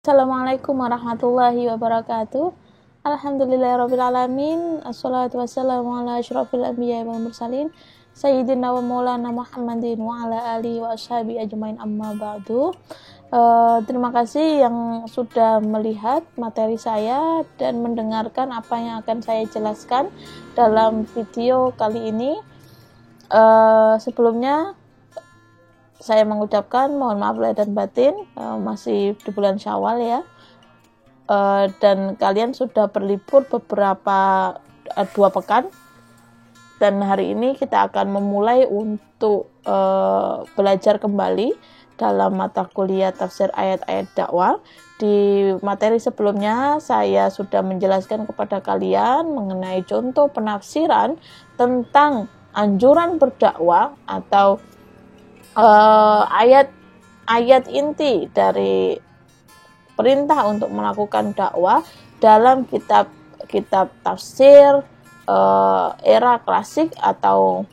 Assalamualaikum warahmatullahi wabarakatuh. Alhamdulillahirrabbilalamin. Assalatu wassalamu ala asyrafil anbiya wal mursalin Sayyidina wa maulana Muhammadin wa ala alihi wa ashabi ajmain amma ba'du. Terima kasih yang sudah melihat materi saya dan mendengarkan apa yang akan saya jelaskan dalam video kali ini. Sebelumnya saya mengucapkan mohon maaf lahir dan batin, masih di bulan Syawal ya, dan kalian sudah berlibur beberapa 2 pekan, dan hari ini kita akan memulai untuk belajar kembali dalam mata kuliah tafsir ayat-ayat dakwah. Di materi sebelumnya saya sudah menjelaskan kepada kalian mengenai contoh penafsiran tentang anjuran berdakwah atau ayat inti dari perintah untuk melakukan dakwah dalam kitab tafsir era klasik atau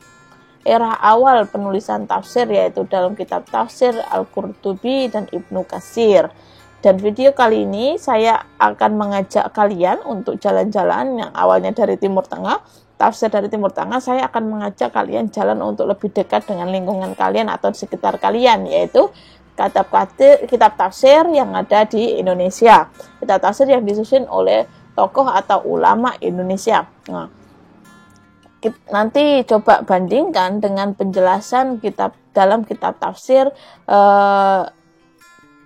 era awal penulisan tafsir, yaitu dalam kitab tafsir Al-Qurtubi dan Ibnu Katsir. Dan video kali ini saya akan mengajak kalian untuk jalan-jalan yang awalnya dari Timur Tengah, tafsir dari Timur Tengah. Saya akan mengajak kalian jalan untuk lebih dekat dengan lingkungan kalian atau di sekitar kalian, yaitu kitab tafsir yang ada di Indonesia, kitab tafsir yang disusun oleh tokoh atau ulama Indonesia. Nah, nanti coba bandingkan dengan penjelasan dalam kitab tafsir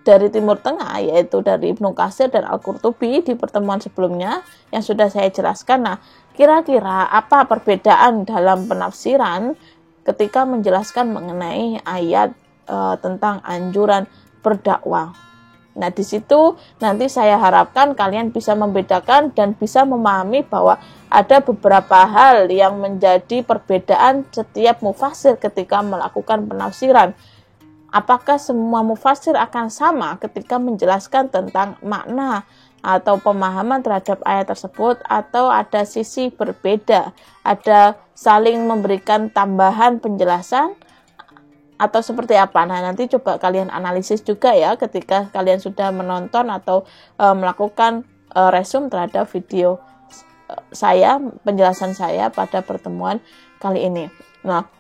dari Timur Tengah, yaitu dari Ibnu Katsir dan Al-Qurtubi di pertemuan sebelumnya yang sudah saya jelaskan. Nah, kira-kira apa perbedaan dalam penafsiran ketika menjelaskan mengenai ayat tentang anjuran berdakwah? Nah, di situ nanti saya harapkan kalian bisa membedakan dan bisa memahami bahwa ada beberapa hal yang menjadi perbedaan setiap mufassir ketika melakukan penafsiran. Apakah semua mufassir akan sama ketika menjelaskan tentang makna atau pemahaman terhadap ayat tersebut, atau ada sisi berbeda, ada saling memberikan tambahan penjelasan, atau seperti apa? Nah, nanti coba kalian analisis juga ya ketika kalian sudah menonton atau melakukan resume terhadap video saya, penjelasan saya pada pertemuan kali ini. Nah,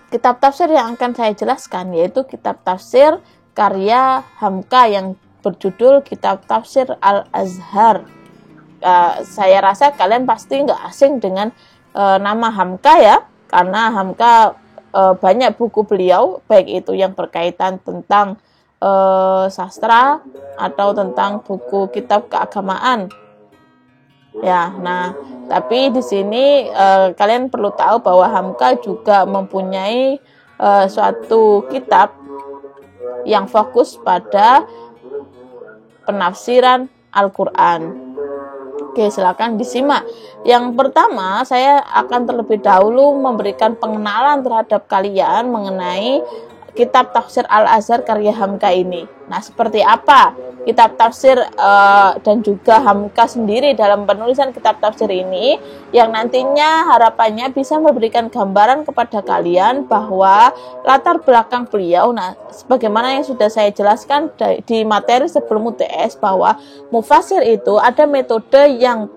kitab tafsir yang akan saya jelaskan yaitu kitab tafsir karya Hamka yang berjudul Kitab Tafsir Al-Azhar. Saya rasa kalian pasti nggak asing dengan nama Hamka ya, karena Hamka banyak buku beliau, baik itu yang berkaitan tentang sastra atau tentang buku kitab keagamaan. Ya, nah, tapi di sini kalian perlu tahu bahwa Hamka juga mempunyai suatu kitab yang fokus pada penafsiran Al-Quran. Oke, silakan disimak. Yang pertama, saya akan terlebih dahulu memberikan pengenalan terhadap kalian mengenai kitab tafsir Al-Azhar karya Hamka ini. Nah, seperti apa kitab tafsir dan juga Hamka sendiri dalam penulisan kitab tafsir ini, yang nantinya harapannya bisa memberikan gambaran kepada kalian bahwa latar belakang beliau. Nah, sebagaimana yang sudah saya jelaskan di materi sebelum UTS, bahwa mufassir itu ada metode yang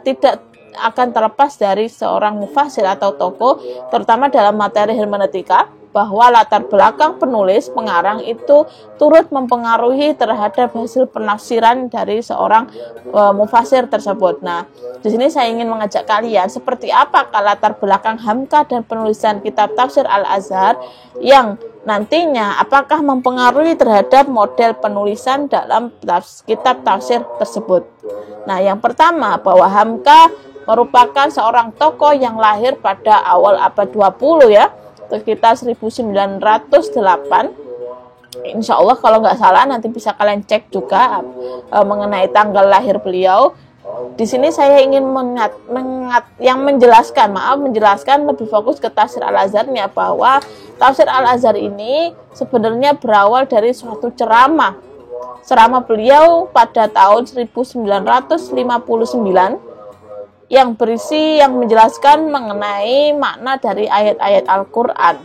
tidak akan terlepas dari seorang mufassir atau tokoh, terutama dalam materi hermeneutika, bahwa latar belakang penulis pengarang itu turut mempengaruhi terhadap hasil penafsiran dari seorang mufassir tersebut. Nah, di sini saya ingin mengajak kalian seperti apa latar belakang Hamka dan penulisan kitab tafsir Al-Azhar yang nantinya apakah mempengaruhi terhadap model penulisan dalam kitab tafsir tersebut. Nah, yang pertama, bahwa Hamka merupakan seorang tokoh yang lahir pada awal abad 20 ya, sekitar 1908. Insya Allah kalau nggak salah, nanti bisa kalian cek juga mengenai tanggal lahir beliau. Di sini saya ingin menjelaskan lebih fokus ke tafsir Al-Azharnya, bahwa tafsir Al-Azhar ini sebenarnya berawal dari suatu ceramah beliau pada tahun 1959 yang menjelaskan mengenai makna dari ayat-ayat Al-Quran.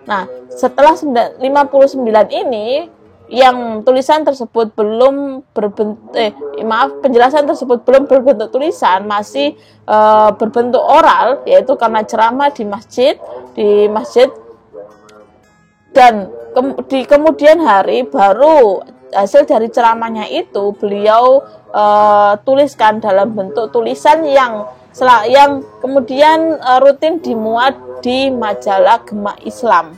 Nah, setelah 59 ini yang tulisan tersebut belum penjelasan tersebut belum berbentuk tulisan, masih berbentuk oral, yaitu karena ceramah di masjid dan di kemudian hari baru hasil dari ceramahnya itu beliau tuliskan dalam bentuk tulisan yang kemudian rutin dimuat di majalah Gema Islam.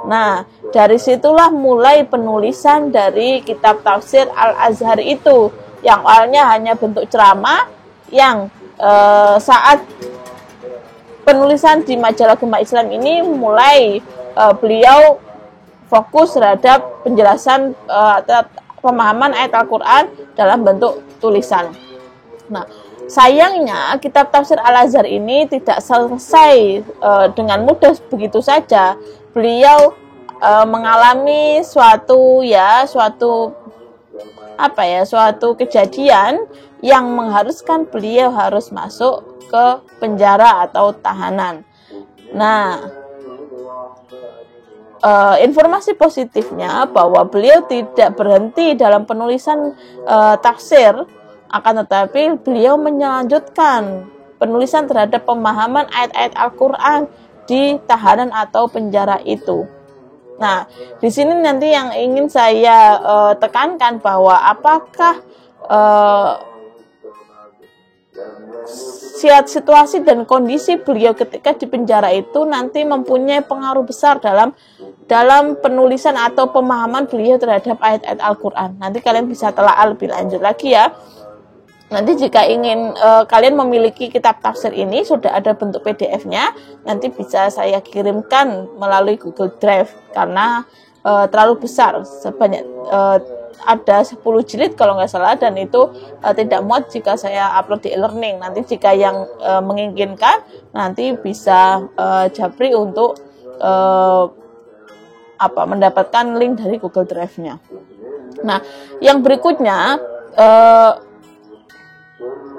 Nah, dari situlah mulai penulisan dari kitab tafsir Al-Azhar itu, yang awalnya hanya bentuk ceramah, yang saat penulisan di majalah Gema Islam ini mulai beliau fokus terhadap penjelasan pemahaman ayat Al-Quran dalam bentuk tulisan. Nah, sayangnya kitab tafsir Al-Azhar ini tidak selesai dengan mudah begitu saja. Beliau mengalami suatu kejadian yang mengharuskan beliau harus masuk ke penjara atau tahanan. Nah, informasi positifnya bahwa beliau tidak berhenti dalam penulisan tafsir, akan tetapi beliau melanjutkan penulisan terhadap pemahaman ayat-ayat Al-Quran di tahanan atau penjara itu. Nah, di sini nanti yang ingin saya tekankan bahwa apakah situasi dan kondisi beliau ketika di penjara itu nanti mempunyai pengaruh besar dalam penulisan atau pemahaman beliau terhadap ayat-ayat Al-Quran. Nanti kalian bisa telaah lebih lanjut lagi ya. Nanti jika ingin kalian memiliki kitab tafsir ini, sudah ada bentuk PDF-nya, nanti bisa saya kirimkan melalui Google Drive karena terlalu besar, sebanyak ada 10 jilid kalau nggak salah, dan itu tidak muat jika saya upload di e-learning. Nanti jika yang menginginkan, nanti bisa japri untuk mendapatkan link dari Google Drive-nya. Nah, yang berikutnya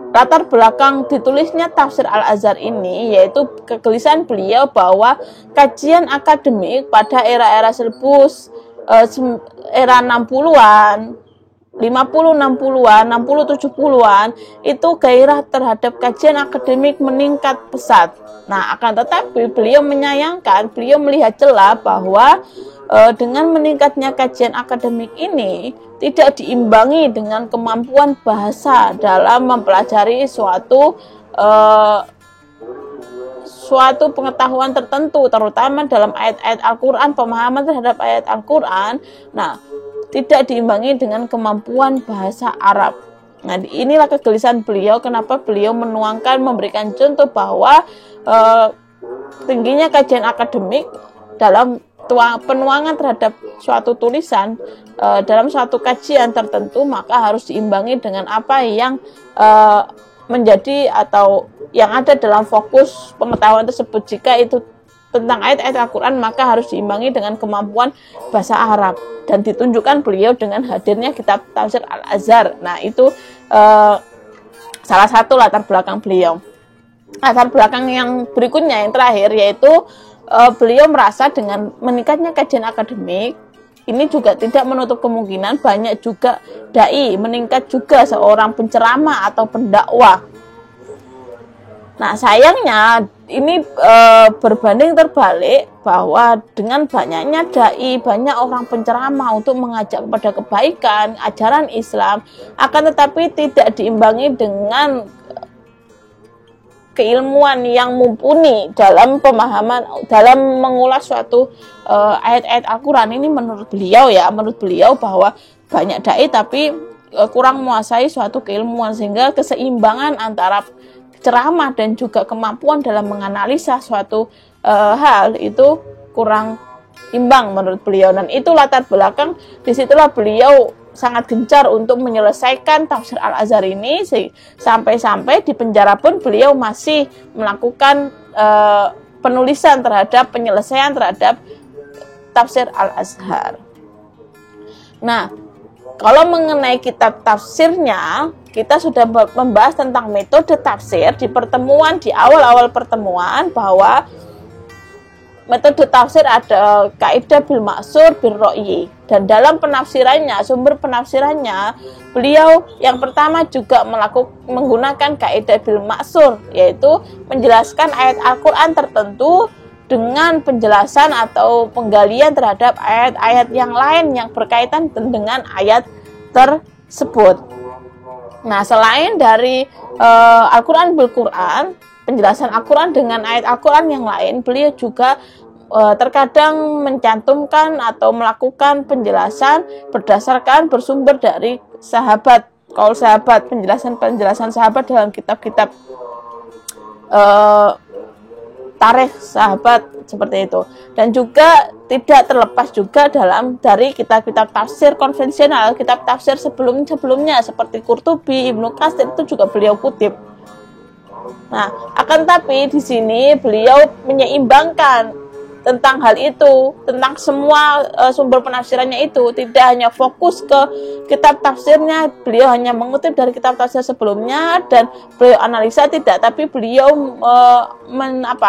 latar belakang ditulisnya tafsir Al-Azhar ini yaitu kegelisahan beliau bahwa kajian akademik pada era-era Selebus, era 60-an, 50, 60-an, 60, 70-an, itu gairah terhadap kajian akademik meningkat pesat. Nah, akan tetapi beliau menyayangkan, beliau melihat celah bahwa dengan meningkatnya kajian akademik ini tidak diimbangi dengan kemampuan bahasa dalam mempelajari suatu pengetahuan tertentu, terutama dalam ayat-ayat Al-Quran, pemahaman terhadap ayat Al-Quran. Nah, tidak diimbangi dengan kemampuan bahasa Arab. Nah, inilah kegelisahan beliau, kenapa beliau memberikan contoh bahwa tingginya kajian akademik dalam penuangan terhadap suatu tulisan dalam suatu kajian tertentu, maka harus diimbangi dengan apa yang menjadi atau yang ada dalam fokus pengetahuan tersebut. Jika itu tentang ayat-ayat Al-Quran, maka harus diimbangi dengan kemampuan bahasa Arab, dan ditunjukkan beliau dengan hadirnya kitab tafsir Al-Azhar. Nah, itu salah satu latar belakang beliau. Latar belakang yang berikutnya, yang terakhir, yaitu beliau merasa dengan meningkatnya kajian akademik ini juga tidak menutup kemungkinan banyak juga dai, meningkat juga seorang penceramah atau pendakwah. Nah, sayangnya ini berbanding terbalik, bahwa dengan banyaknya dai, banyak orang penceramah untuk mengajak kepada kebaikan, ajaran Islam, akan tetapi tidak diimbangi dengan keilmuan yang mumpuni dalam pemahaman, dalam mengulas suatu ayat-ayat Al-Quran ini. Menurut beliau bahwa banyak dai tapi kurang menguasai suatu keilmuan, sehingga keseimbangan antara ceramah dan juga kemampuan dalam menganalisa suatu hal itu kurang imbang menurut beliau. Dan itu latar belakang, disitulah beliau sangat gencar untuk menyelesaikan tafsir Al-Azhar ini, sampai-sampai di penjara pun beliau masih melakukan penulisan terhadap penyelesaian terhadap tafsir Al-Azhar. Nah, kalau mengenai kitab tafsirnya, kita sudah membahas tentang metode tafsir di awal-awal pertemuan, bahwa metode tafsir ada kaidah bil maksur bil ra'yi, dan dalam penafsirannya, sumber penafsirannya, beliau yang pertama juga menggunakan kaidah bil maksur, yaitu menjelaskan ayat Al-Qur'an tertentu dengan penjelasan atau penggalian terhadap ayat-ayat yang lain yang berkaitan dengan ayat tersebut. Nah, selain dari Al-Qur'an bil Qur'an, penjelasan Al-Qur'an dengan ayat Al-Qur'an yang lain, beliau juga terkadang mencantumkan atau melakukan penjelasan berdasarkan bersumber dari sahabat, kaul sahabat, penjelasan sahabat dalam kitab-kitab tarikh sahabat seperti itu. Dan juga tidak terlepas juga dari kitab-kitab tafsir konvensional, kitab tafsir sebelumnya seperti Qurtubi, Ibnu Katsir, itu juga beliau kutip. Nah, akan tapi di sini beliau menyeimbangkan tentang hal itu, tentang semua sumber penafsirannya itu, tidak hanya fokus ke kitab tafsirnya, beliau hanya mengutip dari kitab tafsir sebelumnya dan beliau analisa, tidak, tapi beliau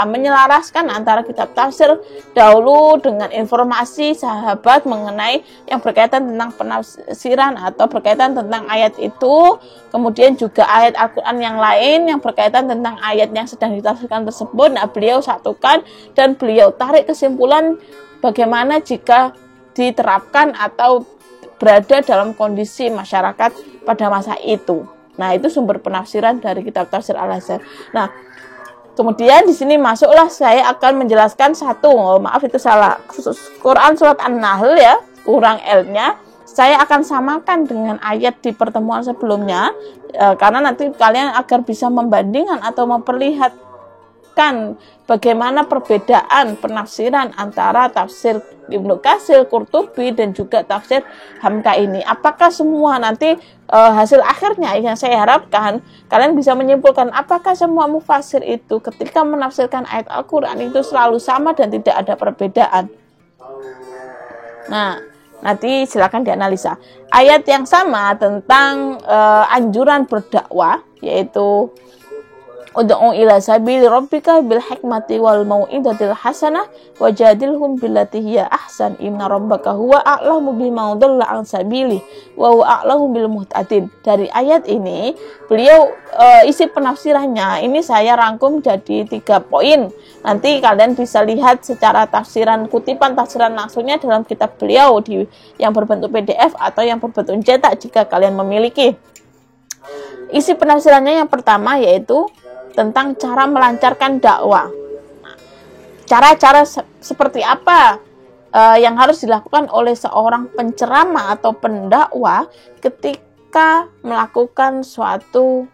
menyelaraskan antara kitab tafsir dahulu dengan informasi sahabat mengenai yang berkaitan tentang penafsiran atau berkaitan tentang ayat itu, kemudian juga ayat Al-Qur'an yang lain yang berkaitan tentang ayat yang sedang ditafsirkan tersebut. Nah, beliau satukan dan beliau tarik kesimpulan bagaimana jika diterapkan atau berada dalam kondisi masyarakat pada masa itu. Nah, itu sumber penafsiran dari kitab tafsir Al-Azhar. Nah, kemudian di sini masuklah saya akan menjelaskan maaf itu salah, Quran surat An-Nahl ya, kurang L-nya. Saya akan samakan dengan ayat di pertemuan sebelumnya, karena nanti kalian agar bisa membandingkan atau memperlihatkan bagaimana perbedaan penafsiran antara tafsir Ibnu Katsir, Qurtubi, dan juga tafsir Hamka ini. Apakah semua nanti hasil akhirnya yang saya harapkan kalian bisa menyimpulkan apakah semua mufasir itu ketika menafsirkan ayat Al-Qur'an itu selalu sama dan tidak ada perbedaan. Nah, nanti silakan dianalisa. Ayat yang sama tentang anjuran berdakwah, yaitu ud'u ila sabili rabbika bil hikmati wal mau'izatil hasanah wajadilhum billati hiya ahsan inna rabbaka huwa a'lamu biman dhalla an sabili wa huwa a'lamu bil muhtadin. Dari ayat ini beliau isi penafsirannya ini saya rangkum jadi 3 poin. Nanti kalian bisa lihat secara kutipan tafsiran langsungnya dalam kitab beliau yang berbentuk PDF atau yang berbentuk cetak jika kalian memiliki. Isi penafsirannya yang pertama yaitu tentang cara melancarkan dakwah. Cara-cara seperti apa yang harus dilakukan oleh seorang penceramah atau pendakwah ketika melakukan suatu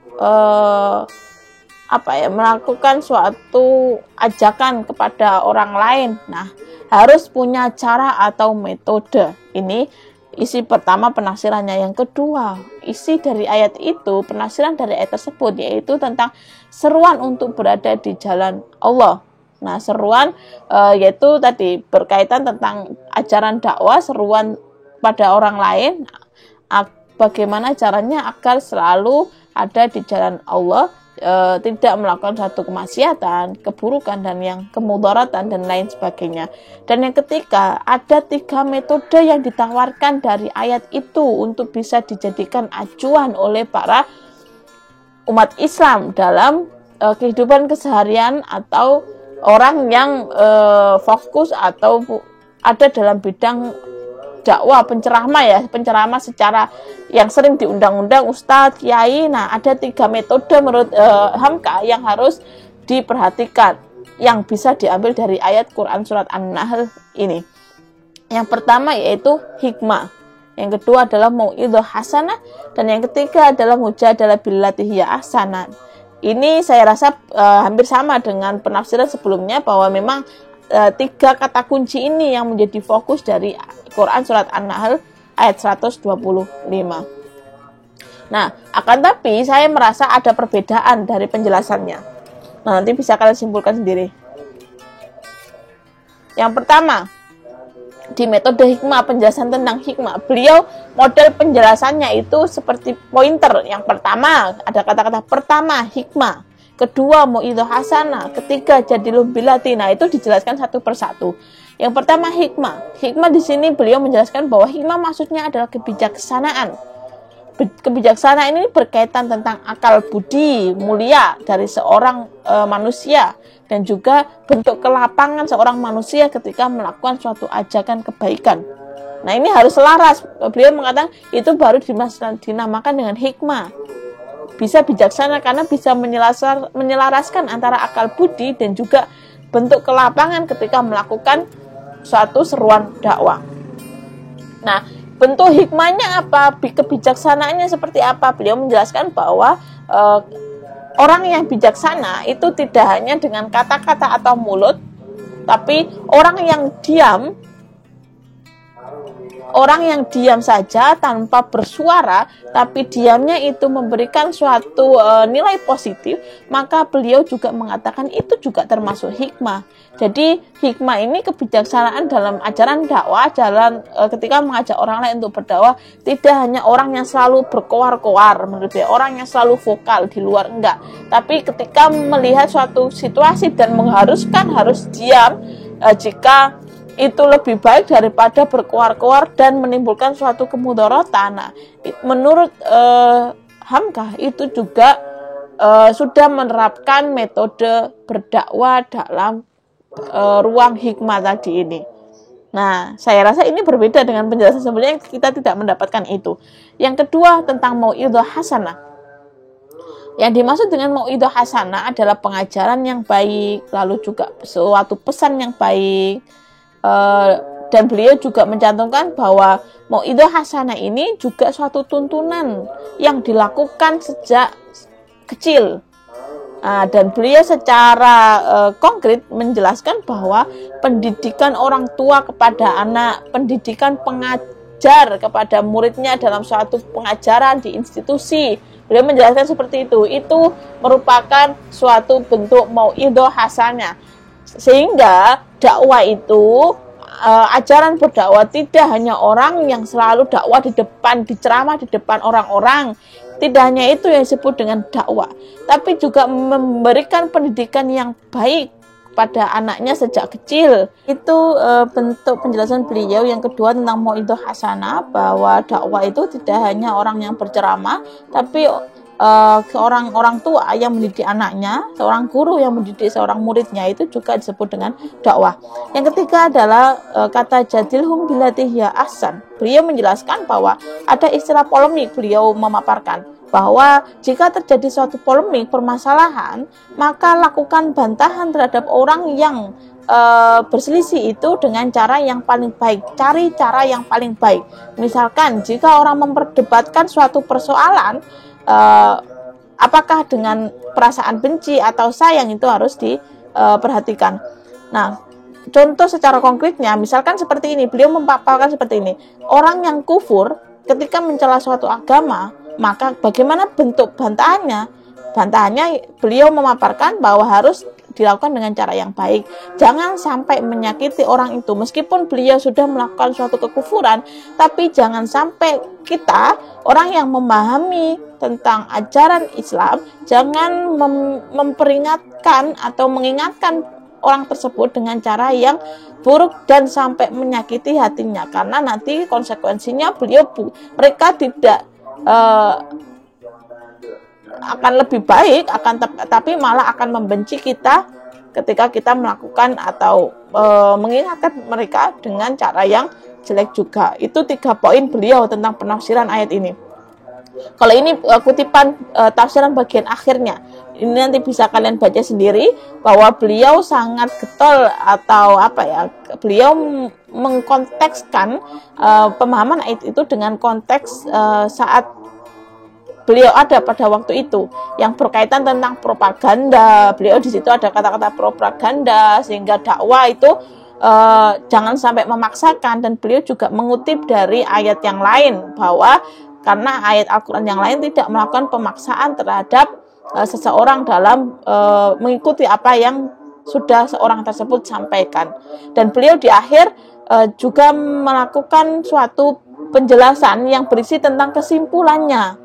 ajakan kepada orang lain. Nah, harus punya cara atau metode. Ini isi pertama penafsirannya. Yang kedua, isi dari ayat itu, penafsiran dari ayat tersebut, yaitu tentang seruan untuk berada di jalan Allah. Nah, seruan yaitu tadi berkaitan tentang ajaran dakwah, seruan pada orang lain, bagaimana caranya agar selalu ada di jalan Allah, tidak melakukan satu kemaksiatan, keburukan, dan yang kemudaratan dan lain sebagainya. Dan yang ketiga, ada 3 metode yang ditawarkan dari ayat itu untuk bisa dijadikan acuan oleh para umat Islam dalam kehidupan keseharian atau orang yang fokus atau ada dalam bidang dakwah, penceramah secara yang sering diundang-undang ustadz, kiai. Nah, ada 3 metode menurut Hamka yang harus diperhatikan yang bisa diambil dari ayat Quran surat An-Nahl ini. Yang pertama yaitu hikmah, yang kedua adalah mau'idhah hasanah, dan yang ketiga adalah mujadalah billati hiya ahsanah. Ini saya rasa hampir sama dengan penafsiran sebelumnya, bahwa memang 3 kata kunci ini yang menjadi fokus dari Quran surat An-Nahl ayat 125. Nah, akan tapi saya merasa ada perbedaan dari penjelasannya. Nah, nanti bisa kalian simpulkan sendiri. Yang pertama, di metode hikmah, penjelasan tentang hikmah, beliau model penjelasannya itu seperti pointer. Yang pertama, ada kata-kata pertama, hikmah. kedua mau'idhah hasanah, ketiga jadilhum billati. Nah, itu dijelaskan satu persatu. Yang pertama hikmah. Hikmah di sini beliau menjelaskan bahwa hikmah maksudnya adalah kebijaksanaan. Kebijaksanaan ini berkaitan tentang akal budi mulia dari seorang manusia, dan juga bentuk kelapangan seorang manusia ketika melakukan suatu ajakan kebaikan. Nah, ini harus selaras. Beliau mengatakan itu baru dinamakan dengan hikmah. Bisa bijaksana karena bisa menyelaraskan antara akal budi dan juga bentuk kelapangan ketika melakukan suatu seruan dakwah. Nah, bentuk hikmahnya apa? Kebijaksanaannya seperti apa? Beliau menjelaskan bahwa orang yang bijaksana itu tidak hanya dengan kata-kata atau mulut, tapi orang yang diam saja tanpa bersuara, tapi diamnya itu memberikan suatu nilai positif, maka beliau juga mengatakan itu juga termasuk hikmah. Jadi hikmah ini kebijaksanaan dalam ajaran dakwah, ketika mengajak orang lain untuk berdakwah, tidak hanya orang yang selalu berkoar-koar, orang yang selalu vokal di luar, enggak. Tapi ketika melihat suatu situasi dan mengharuskan harus diam, jika itu lebih baik daripada berkoar-koar dan menimbulkan suatu kemudaratan. Nah, menurut Hamkah itu juga sudah menerapkan metode berdakwah dalam ruang hikmah tadi ini. Nah, saya rasa ini berbeda dengan penjelasan sebelumnya, kita tidak mendapatkan itu. Yang kedua tentang mau'idhah hasanah. Yang dimaksud dengan mau'idhah hasanah adalah pengajaran yang baik, lalu juga suatu pesan yang baik. Dan beliau juga mencantumkan bahwa mau'idhah hasanah ini juga suatu tuntunan yang dilakukan sejak kecil. Dan beliau secara konkret menjelaskan bahwa pendidikan orang tua kepada anak, pendidikan pengajar kepada muridnya dalam suatu pengajaran di institusi, beliau menjelaskan seperti itu merupakan suatu bentuk mau'idhah hasanah. Sehingga dakwah itu, ajaran berdakwah tidak hanya orang yang selalu dakwah diceramah di depan orang-orang. Tidak hanya itu yang disebut dengan dakwah, tapi juga memberikan pendidikan yang baik pada anaknya sejak kecil. Itu bentuk penjelasan beliau. Yang kedua tentang mau'idhah hasanah, bahwa dakwah itu tidak hanya orang yang berceramah, tapi seorang orang tua yang mendidik anaknya, seorang guru yang mendidik seorang muridnya, itu juga disebut dengan dakwah. Yang ketiga adalah kata jadilhum billati hiya ahsan. Beliau menjelaskan bahwa ada istilah polemik. Beliau memaparkan bahwa jika terjadi suatu polemik, permasalahan, maka lakukan bantahan terhadap orang yang berselisih itu dengan cara yang paling baik. Cari cara yang paling baik. Misalkan jika orang memperdebatkan suatu persoalan, apakah dengan perasaan benci atau sayang, itu harus diperhatikan. Nah, contoh secara konkretnya, misalkan seperti ini, beliau memaparkan seperti ini. Orang yang kufur ketika mencela suatu agama, maka bagaimana bentuk bantahannya? Bantahannya beliau memaparkan bahwa harus dilakukan dengan cara yang baik. Jangan sampai menyakiti orang itu. Meskipun beliau sudah melakukan suatu kekufuran, tapi jangan sampai kita, orang yang memahami tentang ajaran Islam, jangan memperingatkan atau mengingatkan orang tersebut dengan cara yang buruk dan sampai menyakiti hatinya. Karena nanti konsekuensinya mereka tidak akan lebih baik, tapi malah akan membenci kita ketika kita melakukan atau mengingatkan mereka dengan cara yang jelek juga. Itu 3 poin beliau tentang penafsiran ayat ini. Kalau ini kutipan tafsiran bagian akhirnya, ini nanti bisa kalian baca sendiri, bahwa beliau sangat getol atau beliau mengkontekskan pemahaman ayat itu dengan konteks saat beliau ada pada waktu itu, yang berkaitan tentang propaganda. Beliau di situ ada kata-kata propaganda, sehingga dakwah itu jangan sampai memaksakan. Dan beliau juga mengutip dari ayat yang lain, bahwa karena ayat Al-Quran yang lain tidak melakukan pemaksaan terhadap seseorang dalam mengikuti apa yang sudah seorang tersebut sampaikan. Dan beliau di akhir juga melakukan suatu penjelasan yang berisi tentang kesimpulannya.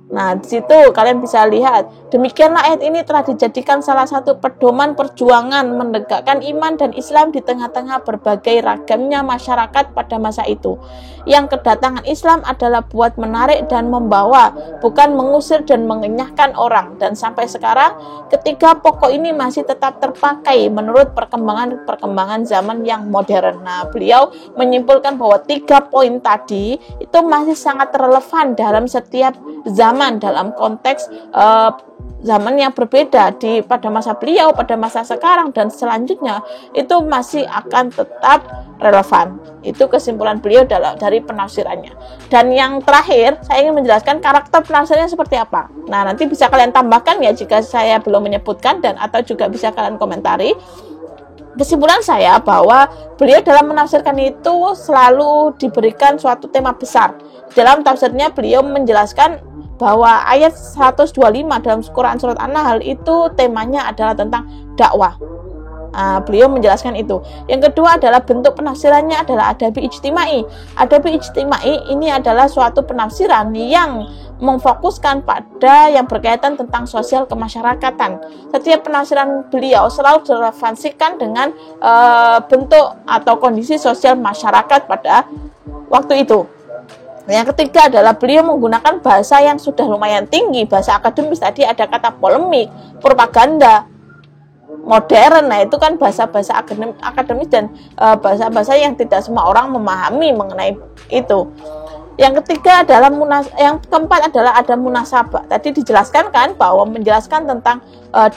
Nah, di situ kalian bisa lihat, demikianlah ayat ini telah dijadikan salah satu pedoman perjuangan menegakkan iman dan Islam di tengah-tengah berbagai ragamnya masyarakat pada masa itu. Yang kedatangan Islam adalah buat menarik dan membawa, bukan mengusir dan mengenyahkan orang. Dan sampai sekarang, ketiga pokok ini masih tetap terpakai menurut perkembangan zaman yang modern. Nah, beliau menyimpulkan bahwa 3 poin tadi itu masih sangat relevan dalam setiap zaman, dalam konteks zaman yang berbeda pada masa beliau, pada masa sekarang dan selanjutnya itu masih akan tetap relevan. Itu kesimpulan beliau dari penafsirannya. Dan yang terakhir, saya ingin menjelaskan karakter penafsirannya seperti apa. Nah, nanti bisa kalian tambahkan ya jika saya belum menyebutkan, dan atau juga bisa kalian komentari. Kesimpulan saya bahwa beliau dalam menafsirkan itu selalu diberikan suatu tema besar. Dalam tafsirnya beliau menjelaskan bahwa ayat 125 dalam Quran surat An-Nahl itu temanya adalah tentang dakwah. Beliau menjelaskan itu. Yang kedua adalah bentuk penafsirannya adalah adabi ijtimai. Adabi ijtimai ini adalah suatu penafsiran yang memfokuskan pada yang berkaitan tentang sosial kemasyarakatan. Setiap penafsiran beliau selalu direlevansikan dengan bentuk atau kondisi sosial masyarakat pada waktu itu. Yang ketiga adalah beliau menggunakan bahasa yang sudah lumayan tinggi, bahasa akademis. Tadi ada kata polemik, propaganda, modern. Nah, itu kan bahasa-bahasa akademis dan bahasa-bahasa yang tidak semua orang memahami mengenai itu. Yang ketiga adalah yang keempat adalah ada munasabah. Tadi dijelaskan kan bahwa menjelaskan tentang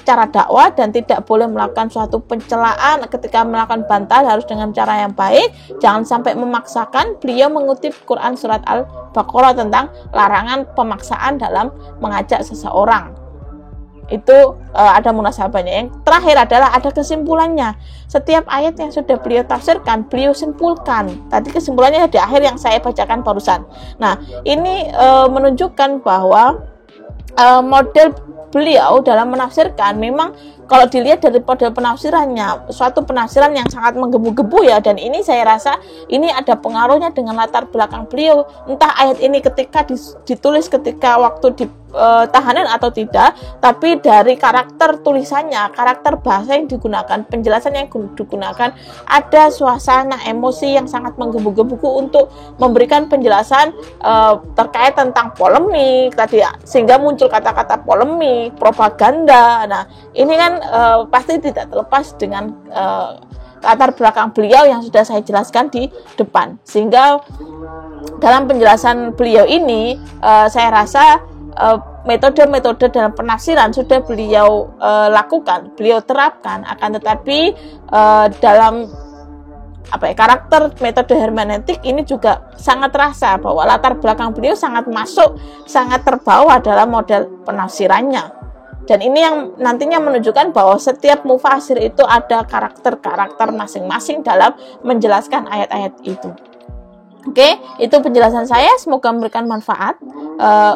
cara dakwah dan tidak boleh melakukan suatu pencelaan ketika melakukan bantahan, harus dengan cara yang baik, jangan sampai memaksakan. Beliau mengutip Quran surat Al-Baqarah tentang larangan pemaksaan dalam mengajak seseorang. Itu ada munasabahnya. Yang terakhir adalah ada kesimpulannya. Setiap ayat yang sudah beliau tafsirkan, beliau simpulkan. Tadi kesimpulannya di akhir yang saya bacakan barusan. Nah, ini menunjukkan bahwa model beliau dalam menafsirkan memang kalau dilihat dari model penafsirannya, suatu penafsiran yang sangat menggebu-gebu ya, dan ini saya rasa ini ada pengaruhnya dengan latar belakang beliau, entah ayat ini ketika ditulis ketika waktu di tahanan atau tidak, tapi dari karakter tulisannya, karakter bahasa yang digunakan, penjelasan yang digunakan, ada suasana emosi yang sangat menggebu-gebu untuk memberikan penjelasan terkait tentang polemik tadi, sehingga muncul kata-kata polemik, propaganda. Nah, ini kan pasti tidak terlepas dengan latar belakang beliau yang sudah saya jelaskan di depan, sehingga dalam penjelasan beliau ini saya rasa metode-metode dalam penafsiran sudah beliau lakukan, beliau terapkan, akan tetapi dalam karakter metode hermeneutik ini juga sangat terasa bahwa latar belakang beliau sangat masuk, sangat terbawa dalam model penafsirannya. Dan ini yang nantinya menunjukkan bahwa setiap mufasir itu ada karakter-karakter masing-masing dalam menjelaskan ayat-ayat itu. Oke, itu penjelasan saya. Semoga memberikan manfaat.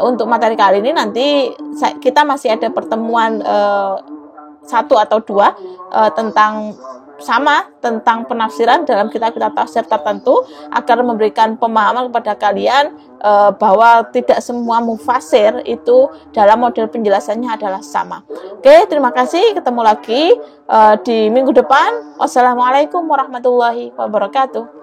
Untuk materi kali ini nanti kita masih ada pertemuan 1 atau 2 tentang penafsiran dalam kitab-kitab tafsir tertentu, agar memberikan pemahaman kepada kalian bahwa tidak semua mufasir itu dalam model penjelasannya adalah sama. Oke, terima kasih. Ketemu lagi di minggu depan. Wassalamualaikum warahmatullahi wabarakatuh.